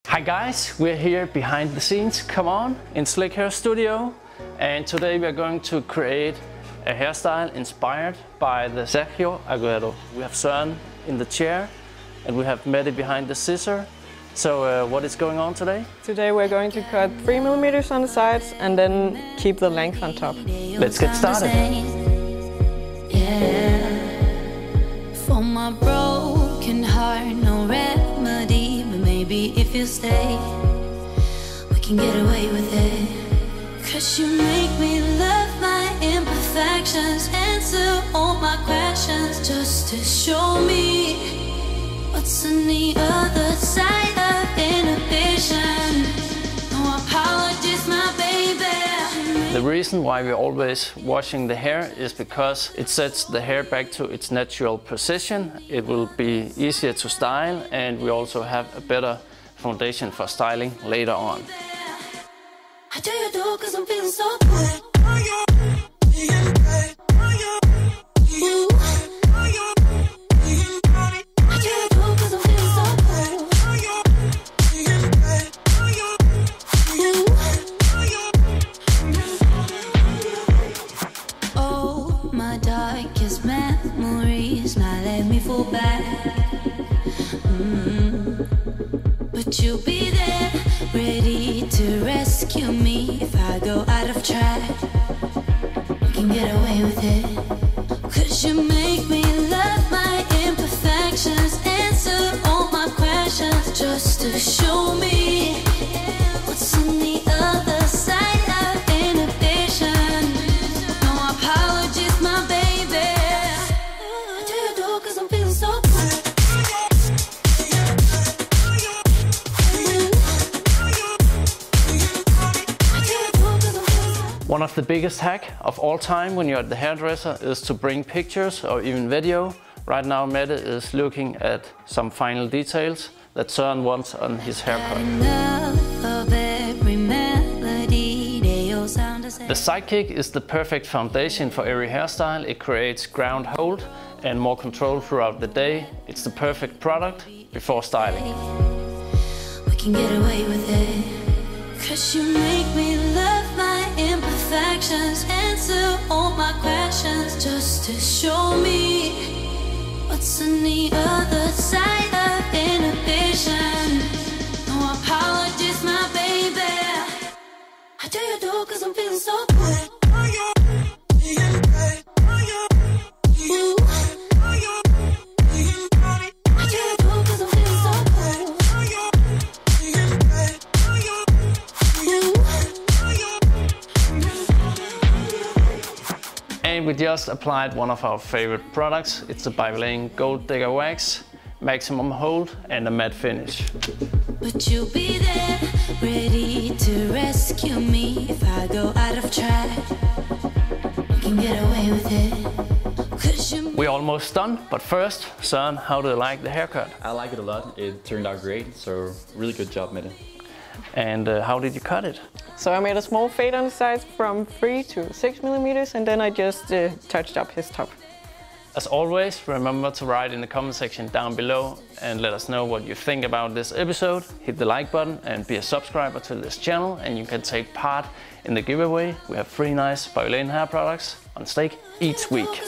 Hi guys, we're here behind the scenes, come on, in Slikhaar studio, and today we are going to create a hairstyle inspired by the Sergio Agüero. We have Søren in the chair and we have Mette behind the scissor. So what is going on today? Today we're going to cut 3mm on the sides and then keep the length on top. Let's get started. For my broken heart, no remedy, but maybe if you stay, we can get away with it. 'Cause you make me love my imperfections, answer all my questions, just to show me what's on the other side of inhibition. No apologies, my baby. The reason why we're always washing the hair is because it sets the hair back to its natural position. It will be easier to style, and we also have a better foundation for styling later on. I do you do 'cause I'm feeling so good. Memories now let me fall back. But you'll be there, ready to rescue me if I go out of track. You can get away with it. 'Cause you make me love my imperfections, answer all my questions, just to show me what's on the other side of inhibition. No apologies, my baby. One of the biggest hack of all time when you're at the hairdresser is to bring pictures or even video. Right now Mette is looking at some final details that Søren wants on his haircut. The Sidekick is the perfect foundation for every hairstyle. It creates ground hold and more control throughout the day. It's the perfect product before styling. We can get away with it. 'Cause you make me love my imperfections, answer all my questions, just to show me what's on the other side of inhibition. No apologies, my baby. I do you do 'cause I'm feeling so good. And we just applied one of our favorite products. It's the Vilain Gold Digger Wax, maximum hold and a matte finish. But you'll be there, ready to rescue me if I go out of track. You can get away with it. We're almost done, but first, Søren, how do you like the haircut? I like it a lot. It turned out great, so really good job, Mette. And how did you cut it? So I made a small fade on the sides from 3 to 6mm, and then I just touched up his top. As always, remember to write in the comment section down below and let us know what you think about this episode. Hit the like button and be a subscriber to this channel, and you can take part in the giveaway. We have 3 nice Vilain hair products on stake each week.